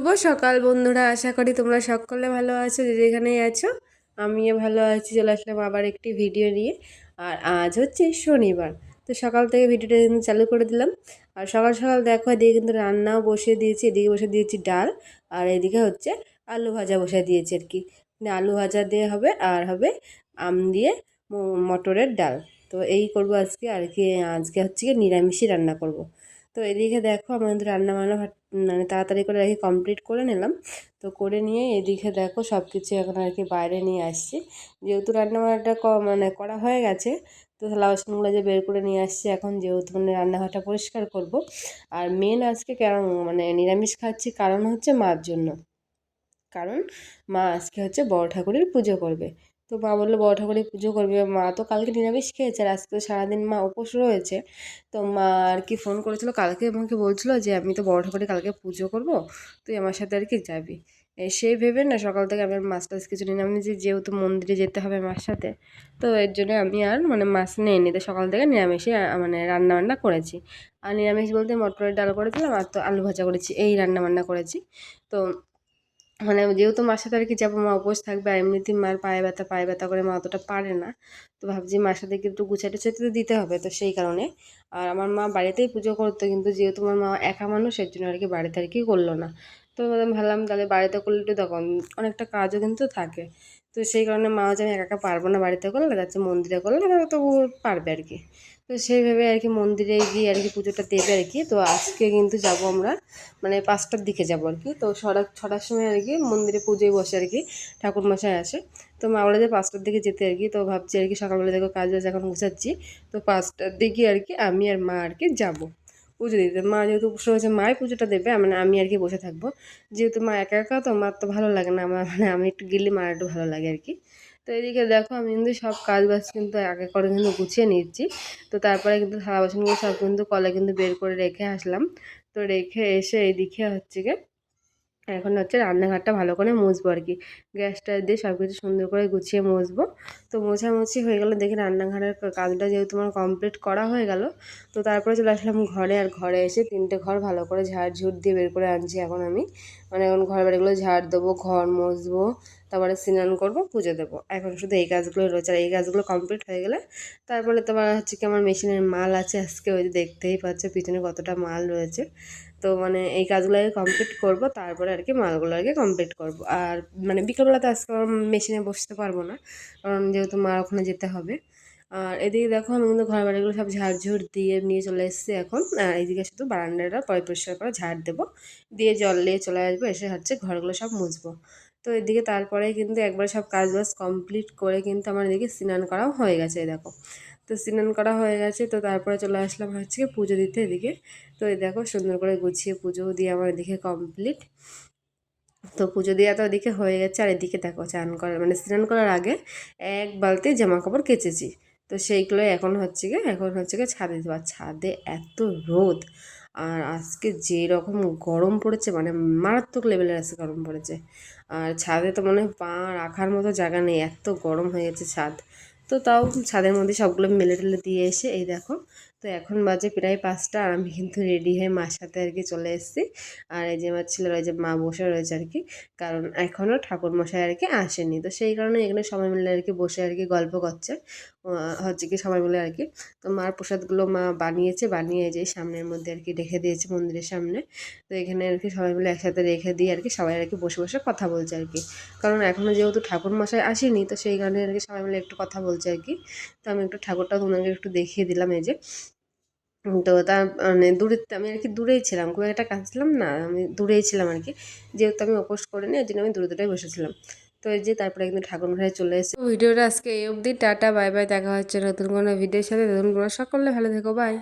শুভ সকাল বন্ধুরা, আশা করি তোমরা সকলে ভালো আছো, যে যেখানেই আছো। আমিও ভালো আছি। চলে আসলাম আবার একটি ভিডিও নিয়ে। আর আজ হচ্ছে শনিবার, তো সকাল থেকে ভিডিওটা কিন্তু চালু করে দিলাম। আর সকাল সকাল দেখো, এদিকে কিন্তু রান্নাও বসিয়ে দিয়েছি। এদিকে বসে দিয়েছি ডাল, আর এদিকে হচ্ছে আলু ভাজা বসে দিয়েছি আর কি। মানে আলু ভাজা দিয়ে হবে, আর হবে আম দিয়ে মটরের ডাল। তো এই করব আজকে আর কি। আজকে হচ্ছে কি নিরামিষই রান্না করব। তো এদিকে দেখো আমাদের রান্না বান্না মানে তাড়াতাড়ি করে আর কি কমপ্লিট করে নিলাম। তো করে নিয়ে এদিকে দেখো সব কিছু এখন আর কি বাইরে নিয়ে আসছি। যেহেতু রান্নাবান্নাটা মানে করা হয়ে গেছে, তো থালা বাসনগুলো যে বের করে নিয়ে আসছি এখন, যেহেতু মানে রান্নাঘরটা পরিষ্কার করব। আর মেন আজকে কেন মানে নিরামিষ খাচ্ছি, কারণ হচ্ছে মার জন্য। কারণ মা আজকে হচ্ছে বড় ঠাকুরের পুজো করবে। তো মা বললো বড় ঠাকুরের পুজো করবে। মা তো কালকে নিরামিষ খেয়েছে, আর আজকে তো সারাদিন মা উপোস রয়েছে। তো মা আর কি ফোন করেছিল কালকে, আমাকে বলছিল যে আমি তো বড় ঠাকুরের কালকে পুজো করব, তুই আমার সাথে আর কি যাবি। সেই ভেবে না সকাল থেকে আমি মাছ টাছ কিছু নিলাম না, যেহেতু মন্দিরে যেতে হবে মার সাথে। তো এর জন্য আমি আর মানে মাছ নিয়ে নিতে সকাল থেকে নিরামিষে মানে রান্না বান্না করেছি। আর নিরামিষ বলতে মটরের ডাল করেছিলাম, আর তো আলু ভাজা করেছি, এই রান্না বান্না করেছি। তো মানে যেহেতু মার সাথে আর কি যাবো, মা উপোস থাকবে, আর এমনিতেই মার পায়ে ব্যথা করে, মা অতটা পারে না। তো ভাবছি মার সাথে একটু গুছাই টুছাইতে তো দিতে হবে, তো সেই কারণে। আর আমার মা বাড়িতেই পুজো করতো, কিন্তু যেহেতু আমার মা একা মানুষ, এর জন্য আর কি বাড়িতে আর কি করলো না। তো আমি ভাবলাম তাহলে বাড়িতে করলে একটু তখন অনেকটা কাজও কিন্তু থাকে। তো সেই কারণে মা হচ্ছে আমি একা একা পারবো না বাড়িতে করলে, যাচ্ছে মন্দিরে করলে তাহলে তো ও পারবে আর কি। তো সেইভাবে আর কি মন্দিরে গিয়ে আর কি পুজোটা দেবে আর কি। তো আজকে কিন্তু যাব আমরা মানে 5টার দিকে যাবো আর কি। তো 6টার সময় আর কি মন্দিরে পুজোয় বসে আর কি, ঠাকুরমশাই আসে। তো মা বলে যে 5টার দিকে যেতে আর কি। তো ভাবছি আর কি সকালবেলা দেখো কাজ বাজ এখন গুছাচ্ছি। তো 5টার দিকে আর কি আমি আর মা আর কি যাবো পুজো দিতে। মা যেহেতু উপোস হয়েছে, মাই পুজোটা দেবে, মানে আমি আর কি বসে থাকবো। যেহেতু মা একা একা, তো মার তো ভালো লাগে না, আমার মানে আমি একটু গেলে মার একটু ভালো লাগে আর কি। তো এদিকে দেখো আমি কিন্তু সব কাজ বাজ কিন্তু এক এক করে কিন্তু গুছিয়ে নিচ্ছি। তো তারপরে কিন্তু থালা বাসনগুলো সব কিন্তু কলে কিন্তু বের করে রেখে আসলাম। তো রেখে এসে এদিকে হচ্ছে গিয়ে এখন হচ্ছে রান্নাঘরটা ভালো করে মুছবো আর কি। গ্যাসটা দিয়ে সব কিছু সুন্দর করে গুছিয়ে মুছবো। তো মোছামুছি হয়ে গেল, দেখি রান্নাঘরের কাজটা যেহেতু আমার কমপ্লিট করা হয়ে গেল। তো তারপরে চলে আসলাম ঘরে। আর ঘরে এসে 3টে ঘর ভালো করে ঝাড় ঝুট দিয়ে বের করে আনছি এখন আমি। মানে এখন ঘর বাড়িগুলো ঝাড় দেবো, ঘর মুছবো, তারপরে স্নান করবো, পুজো দেবো। এখন শুধু এই কাজগুলো রয়েছে, আর এই কাজগুলো কমপ্লিট হয়ে গেলে তারপরে তোমার হচ্ছে কি আমার মেশিনের মাল আছে আজকে, ওই যে দেখতেই পাচ্ছ পিছনে কতটা মাল রয়েছে। তো মানে এই কাজগুলো কমপ্লিট করব, তারপরে আর কি মালগুলো আর কি কমপ্লিট করব। আর মানে বিকেলবেলাতে আজকে মেশিনে বসতে পারবো না, কারণ যেহেতু মার ওখানে যেতে হবে। আর এদিকে দেখো আমি কিন্তু ঘর বাড়িগুলো সব ঝাড়ঝুড় দিয়ে নিয়ে চলে এসেছি এখন। আর এইদিকে শুধু বারান্দাটা পরিষ্কার করে ঝাড় দেবো, দিয়ে জল নিয়ে চলে আসবো, এসে হচ্ছে ঘরগুলো সব মুছবো। তো এদিকে তারপরে কিন্তু একবার সব কাজ বাজ কমপ্লিট করে কিন্তু আমার এদিকে স্নান করাও হয়ে গেছে, এই দেখো। তো স্নান করা হয়ে গেছে, তো তারপরে চলে আসলাম হচ্ছে পুজো দিতে এদিকে। তো এই দেখো সুন্দর করে গুছিয়ে পুজো দিয়ে আমার এদিকে কমপ্লিট। তো পুজো দেওয়া তো এদিকে হয়ে গেছে, আর এদিকে দেখো চান করার মানে স্নান করার আগে এক বালতি জামা কাপড় কেচেছি। তো সেইগুলোই এখন হচ্ছে গিয়ে ছাদে দেওয়া। ছাদে এত রোদ, আর আজকে যে রকম গরম পড়েছে, মানে মারাত্মক লেভেলের আছে গরম পড়েছে। আর ছাদে তো মনে হয় পা রাখার মতো জায়গা নেই, এত গরম হয়ে গেছে ছাদ। তো তাও ছাদের মধ্যে সবগুলো মেলে টেলে দিয়ে এসে এই দেখো। তো এখন বাজে প্রায় 5টা, আর আমি কিন্তু রেডি হয়ে মার সাথে আর কি চলে এসেছি। আর এই যে আমার ছেলের ওই যে মা বসে রয়েছে আর কি, কারণ এখনও ঠাকুরমশাই আর কি আসেনি। তো সেই কারণে এখানে সবাই মিলে আর কি বসে আর কি গল্প করছে, হচ্ছে কি সবাই মিলে আর কি। তো মার প্রসাদগুলো মা বানিয়েছে, বানিয়ে যে সামনের মধ্যে আর কি রেখে দিয়েছে মন্দিরের সামনে। তো এখানে আর কি সবাই মিলে একসাথে রেখে দিয়ে আর কি সবাই আর কি বসে বসে কথা বলছে আর কি। কারণ এখনও যেহেতু ঠাকুরমশাই আসেনি, তো সেই কারণে আর কি সবাই মিলে একটু কথা বলছে আর কি। তো আমি একটু ঠাকুরটা তোমাকে একটু দেখিয়ে দিলাম, এই যে। তো তার মানে দূরে আমি আর কি দূরেই ছিলাম, খুব একটা কাছে ছিলাম না, আমি দূরেই ছিলাম আর কি। যেহেতু আমি উপোস করিনি, ওই জন্য আমি দূরে দূরেই বসেছিলাম। তো এই যে তারপরে কিন্তু ঠাকুর মশাই চলে এসেছে। ভিডিওটা আজকে এই অবধি, টাটা বাই বাই, দেখা হচ্ছে নতুন কোনো ভিডিওর সাথে। তখন তোমরা সকলে ভালো থেকো, বাই।